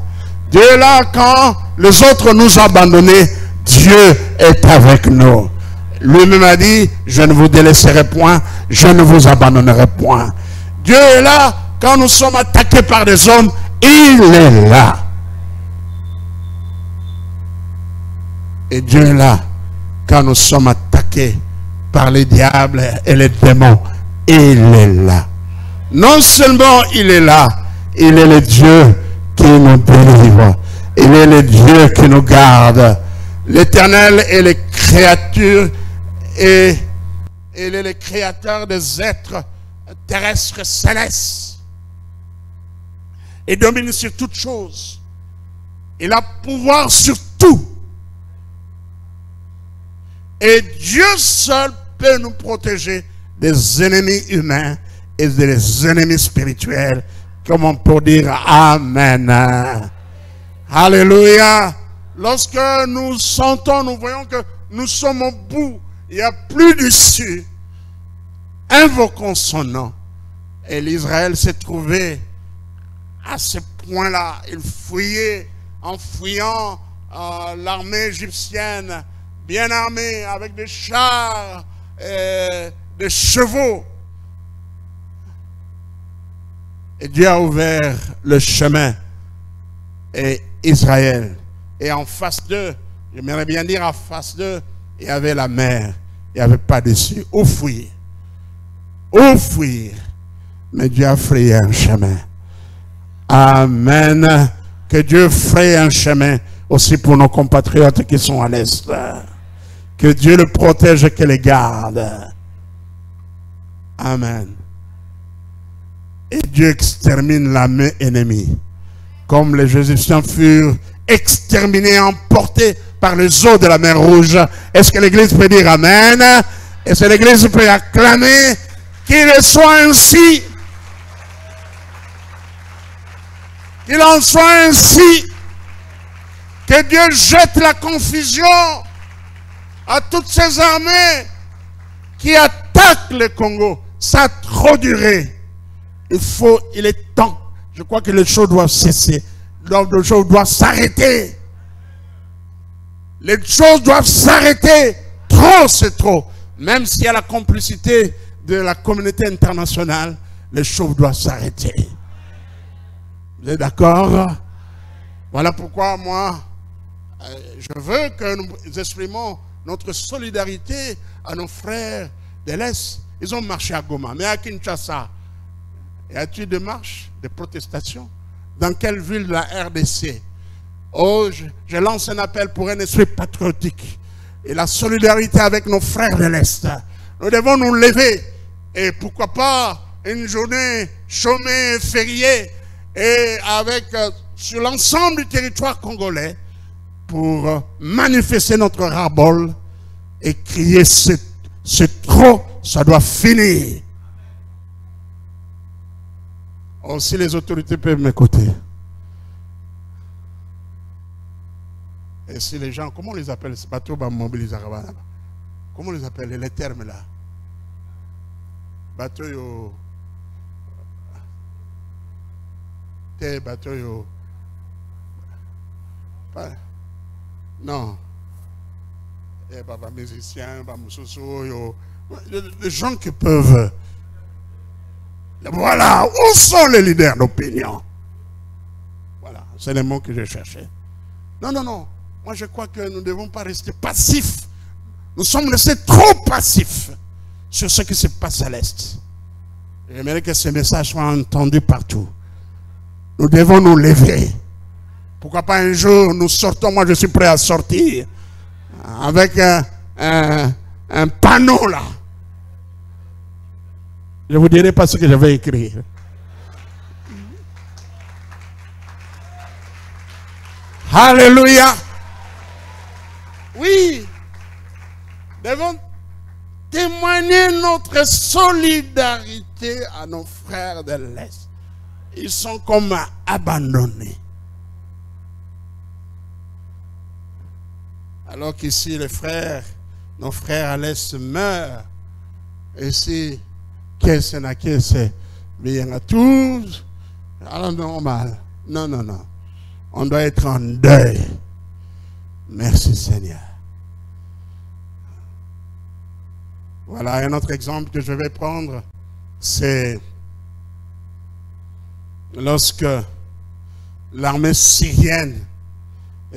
Dieu est là quand les autres nous abandonnent. Dieu est avec nous. Lui-même a dit, je ne vous délaisserai point, je ne vous abandonnerai point. Dieu est là quand nous sommes attaqués par des hommes, il est là. Et Dieu est là quand nous sommes attaqués par les diables et les démons, il est là. Non seulement il est là, il est le Dieu qui nous délivre. Il est le Dieu qui nous garde. L'Éternel est le créature et il est le créateur des êtres terrestres célestes. Il domine sur toutes choses. Il a pouvoir sur tout. Et Dieu seul peut nous protéger des ennemis humains et des ennemis spirituels, comme on peut dire Amen. Alléluia. Lorsque nous sentons, nous voyons que nous sommes au bout, il n'y a plus d'issue, invoquons son nom. Et l'Israël s'est trouvé à ce point-là. Il fuyait en fuyant l'armée égyptienne, bien armée, avec des chars et des chevaux. Et Dieu a ouvert le chemin. Et Israël. Et en face d'eux, j'aimerais bien dire en face d'eux, il y avait la mer. Il n'y avait pas d'issue. Où fuir? Où fuir? Mais Dieu a frayé un chemin. Amen. Que Dieu fraye un chemin aussi pour nos compatriotes qui sont à l'Est. Que Dieu le protège et que les garde. Amen. Et Dieu extermine la main ennemie. Comme les Égyptiens furent exterminés, emportés par les eaux de la mer Rouge. Est-ce que l'Église peut dire Amen? Est-ce que l'Église peut acclamer qu'il soit ainsi? Qu'il en soit ainsi. Que Dieu jette la confusion à toutes ces armées qui attaquent le Congo. Ça a trop duré. Il est temps. Je crois que les choses doivent cesser. Les choses doivent s'arrêter. Les choses doivent s'arrêter. Trop, c'est trop. Même s'il y a la complicité de la communauté internationale, les choses doivent s'arrêter. Vous êtes d'accord? Voilà pourquoi moi, je veux que nous exprimons notre solidarité à nos frères de l'Est. Ils ont marché à Goma, mais à Kinshasa, y a-t-il des marches, des protestations? Dans quelle ville de la RDC? Oh, je lance un appel pour un esprit patriotique et la solidarité avec nos frères de l'Est. Nous devons nous lever et pourquoi pas une journée chômée, fériée et avec sur l'ensemble du territoire congolais pour manifester notre ras-bol et crier c'est trop, ça doit finir. Oh, si les autorités peuvent m'écouter. Et si les gens, comment on les appelle? C'est pas trop mobiliser. Comment on les appelle les termes là? Bateau yo. Bateau yo. Non. Et papa musicien, papa moussousou yo. Les gens qui peuvent. Voilà, où sont les leaders d'opinion? Voilà, c'est les mots que j'ai cherchés. Non, non, non. Moi, je crois que nous ne devons pas rester passifs. Nous sommes restés trop passifs sur ce qui se passe à l'Est. J'aimerais que ce message soit entendu partout. Nous devons nous lever. Pourquoi pas un jour nous sortons, moi je suis prêt à sortir, avec un panneau là. Je ne vous dirai pas ce que je vais écrire. Alléluia. Oui. Nous devons témoigner notre solidarité à nos frères de l'Est. Ils sont comme abandonnés. Alors qu'ici, les frères, nos frères à l'Est meurent. Et si, qu'est-ce que c'est? Bien à tous. Alors normal. Non, non, non. On doit être en deuil. Merci Seigneur. Voilà un autre exemple que je vais prendre. C'est lorsque l'armée syrienne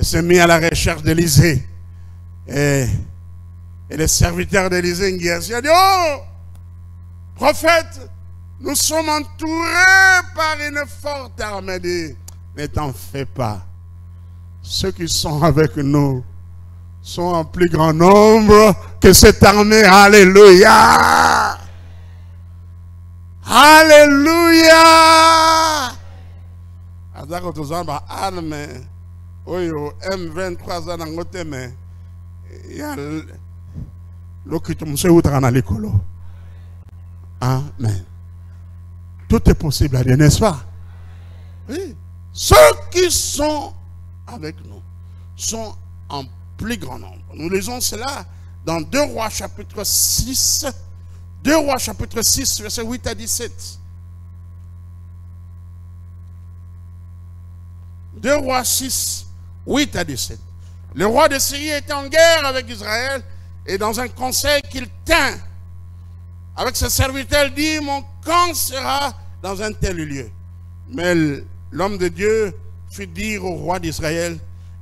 s'est mise à la recherche d'Élysée. Et les serviteurs d'Élysée Nguessi a dit, oh, prophète, nous sommes entourés par une forte armée. Dit, ne t'en fais pas. Ceux qui sont avec nous sont en plus grand nombre que cette armée. Alléluia. Alléluia. Azako tozamba arme oyo M23 za nangote me ya lokito mse utaka na likolo. Amen. Tout est possible à Dieu, n'est-ce pas? Oui. Ceux qui sont avec nous sont en plus grand nombre. Nous lisons cela dans 2 Rois chapitre 6. 2 Rois chapitre 6, verset 8 à 17. 2 Rois 6, 8 à 17. Le roi de Syrie était en guerre avec Israël et dans un conseil qu'il tint avec ses serviteurs, il dit, mon camp sera dans un tel lieu. Mais l'homme de Dieu fit dire au roi d'Israël,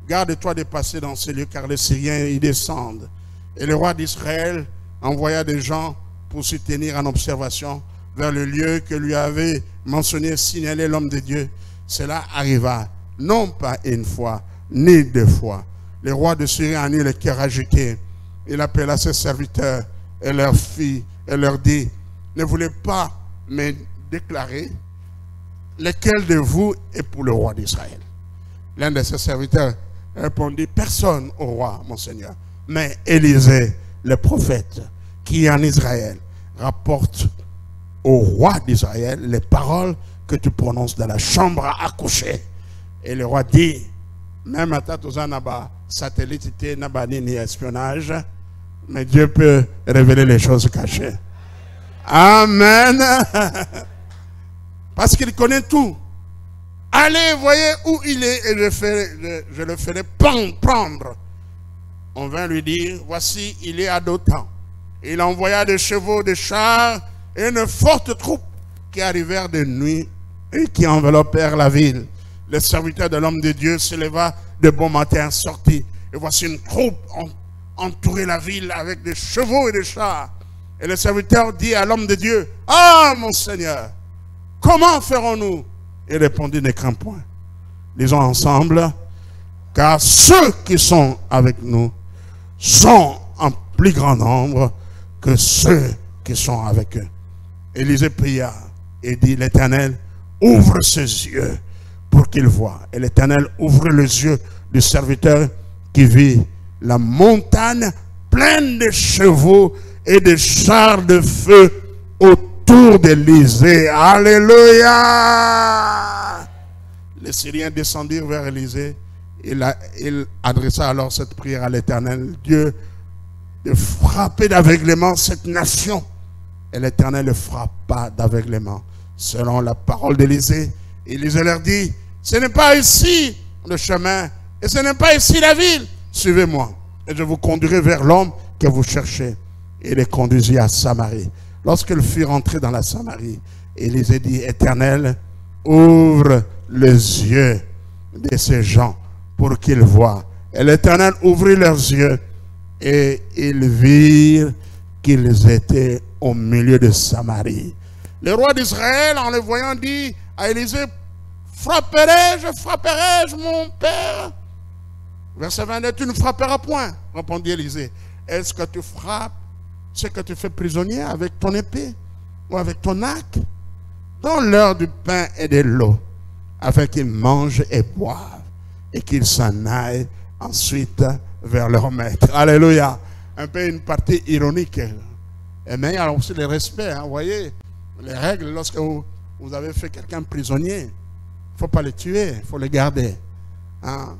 garde-toi de passer dans ce lieu car les Syriens y descendent. Et le roi d'Israël envoya des gens pour se tenir en observation vers le lieu que lui avait mentionné, signalé l'homme de Dieu. Cela arriva, non pas une fois, ni 2 fois. Le roi de Syrie en eut le cœur agité. Il appela ses serviteurs et leur fit, et leur dit, ne voulait pas me déclarer lequel de vous est pour le roi d'Israël. L'un de ses serviteurs répondit, personne au roi, mon Seigneur. Mais Élisée, le prophète, qui est en Israël, rapporte au roi d'Israël les paroles que tu prononces dans la chambre à coucher. Et le roi dit, même à Tatoza Naba, satellite, Nabani, ni espionnage, mais Dieu peut révéler les choses cachées. Amen. Parce qu'il connaît tout. Allez, voyez où il est et je le ferai prendre. On vint lui dire, voici, il est à Dothan. Il envoya des chevaux, des chars et une forte troupe qui arrivèrent de nuit et qui enveloppèrent la ville. Le serviteur de l'homme de Dieu se leva de bon matin, sortit. Et voici une troupe entourer la ville avec des chevaux et des chars. Et le serviteur dit à l'homme de Dieu, « Ah, mon Seigneur, comment ferons-nous » Il répondit, « Ne crains point. Lisons ensemble, car ceux qui sont avec nous sont en plus grand nombre que ceux qui sont avec eux. » Élisée pria et dit, « L'Éternel ouvre ses yeux pour qu'il voie. » Et l'Éternel ouvre les yeux du serviteur qui vit la montagne pleine de chevaux et de chars de feu autour d'Élisée. Alléluia! Les Syriens descendirent vers Élisée. Il adressa alors cette prière à l'Éternel. Dieu, de frapper d'aveuglement cette nation. Et l'Éternel le frappa d'aveuglement. Selon la parole d'Élisée, Élisée leur dit, ce n'est pas ici le chemin et ce n'est pas ici la ville. Suivez-moi et je vous conduirai vers l'homme que vous cherchez. Et il les conduisit à Samarie. Lorsqu'il fut rentré dans la Samarie, Élisée dit, Éternel, ouvre les yeux de ces gens pour qu'ils voient. Et l'Éternel ouvrit leurs yeux et ils virent qu'ils étaient au milieu de Samarie. Le roi d'Israël, en le voyant, dit à Élisée, frapperai-je, mon père? Verset 22, tu ne frapperas point, répondit Élisée. Est-ce que tu frappes ce que tu fais prisonnier avec ton épée ou avec ton arc? Donne-leur du pain et de l'eau, afin qu'ils mangent et boivent, et qu'ils s'en aillent ensuite vers leur maître. Alléluia. Un peu une partie ironique. Mais il y a aussi le respect. Vous voyez, les règles, lorsque vous avez fait quelqu'un prisonnier, il ne faut pas le tuer, il faut le garder. Hein?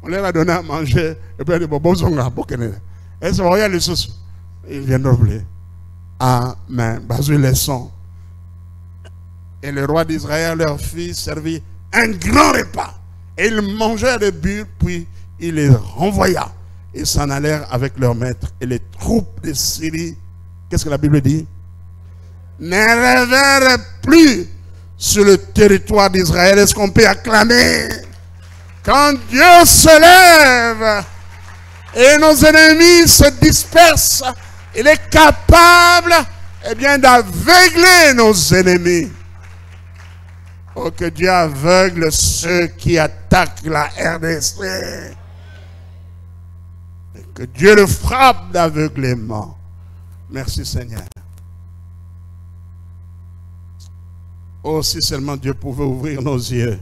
On leur a donné à manger, et puis on dit, bon, et ça regarde les choses. Ils viennent oublier. Amen. Basé les sons. Et le roi d'Israël leur fit servir un grand repas. Et ils mangèrent et burent, puis il les renvoya. Ils s'en allèrent avec leur maître. Et les troupes de Syrie, qu'est-ce que la Bible dit? Ne revinrent plus sur le territoire d'Israël. Est-ce qu'on peut acclamer? Quand Dieu se lève et nos ennemis se dispersent, il est capable, eh bien, d'aveugler nos ennemis. Oh, que Dieu aveugle ceux qui attaquent la RDC. Et que Dieu le frappe d'aveuglement. Merci Seigneur. Oh, si seulement Dieu pouvait ouvrir nos yeux.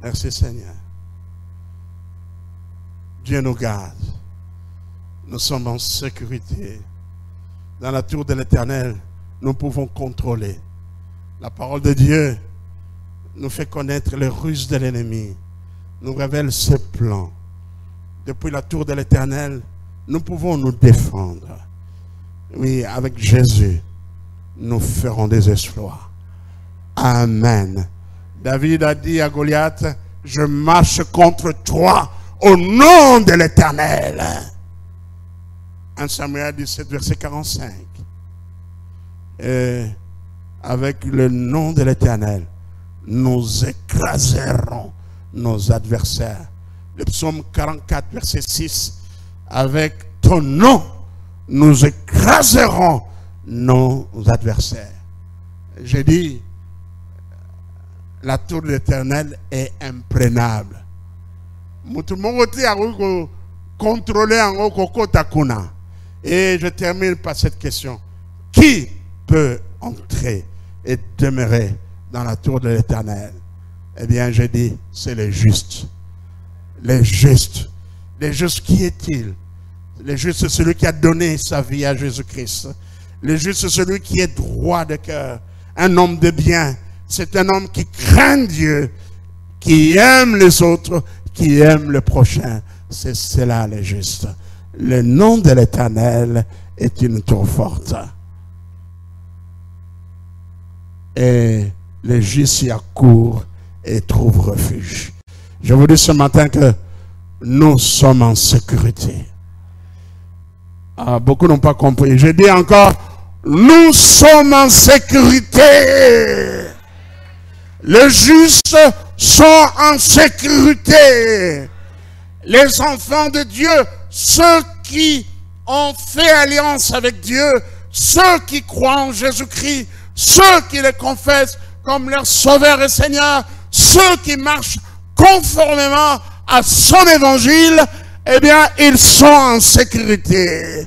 Merci Seigneur. Dieu nous garde. Nous sommes en sécurité. Dans la tour de l'Éternel, nous pouvons contrôler. La parole de Dieu nous fait connaître les ruses de l'ennemi, nous révèle ses plans. Depuis la tour de l'Éternel, nous pouvons nous défendre. Oui, avec Jésus, nous ferons des exploits. Amen. David a dit à Goliath, je marche contre toi au nom de l'Éternel. 1 Samuel 17, verset 45. Et avec le nom de l'Éternel, nous écraserons nos adversaires. Le psaume 44, verset 6. Avec ton nom, nous écraserons nos adversaires. J'ai dit, la tour de l'Éternel est imprégnable. Contrôler en Takuna. Et je termine par cette question. Qui peut entrer et demeurer dans la tour de l'Éternel? Eh bien, je dis, c'est les justes. Les justes. Les justes, qui est-il? Les justes, c'est celui qui a donné sa vie à Jésus-Christ. Les justes, c'est celui qui est droit de cœur. Un homme de bien. C'est un homme qui craint Dieu, qui aime les autres, qui aime le prochain. C'est cela, les justes. Le nom de l'Éternel est une tour forte. Et les justes y accourent et trouvent refuge. Je vous dis ce matin que nous sommes en sécurité. Ah, beaucoup n'ont pas compris. Je dis encore, nous sommes en sécurité. Les justes sont en sécurité. Les enfants de Dieu, ceux qui ont fait alliance avec Dieu, ceux qui croient en Jésus-Christ, ceux qui le confessent comme leur Sauveur et Seigneur, ceux qui marchent conformément à son évangile, eh bien, ils sont en sécurité.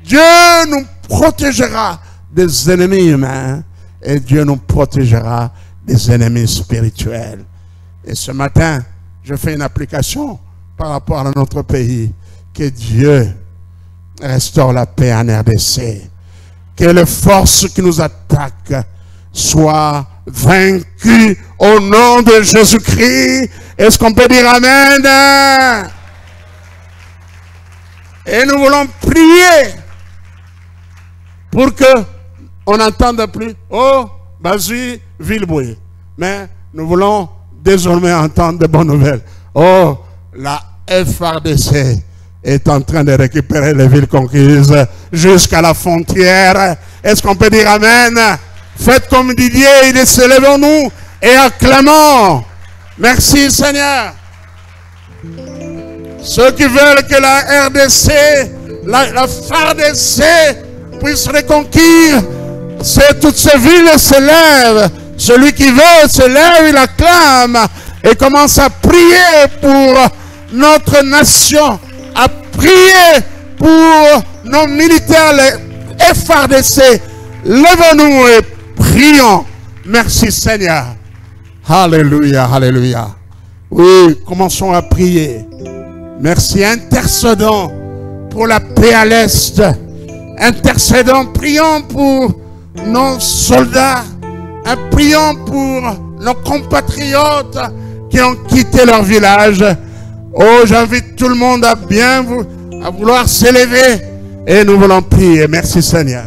Dieu nous protégera des ennemis humains et Dieu nous protégera des ennemis spirituels. Et ce matin, je fais une application par rapport à notre pays. Que Dieu restaure la paix en RDC. Que les forces qui nous attaquent soient vaincues au nom de Jésus-Christ. Est-ce qu'on peut dire Amen? Et nous voulons prier pour que on n'entende plus « Oh, Bazu, Villeboué ». Mais nous voulons désormais entendre de bonnes nouvelles. « Oh, la FRDC est en train de récupérer les villes conquises jusqu'à la frontière. » Est-ce qu'on peut dire Amen? Faites comme Didier, il est élevons-nous et acclamons. Merci Seigneur. Ceux qui veulent que la RDC, la FARDC puisse reconquérir, toutes ces villes se lèvent. Celui qui veut se lève, il acclame et commence à prier pour notre nation, à prier pour nos militaires, les FARDC. Lève-nous et prions. Merci Seigneur. Alléluia, alléluia. Oui, commençons à prier. Merci, intercédons pour la paix à l'Est. Intercédons, prions pour nos soldats. Prions pour nos compatriotes qui ont quitté leur village. Oh, j'invite tout le monde à vouloir s'élever. Et nous voulons prier. Merci Seigneur.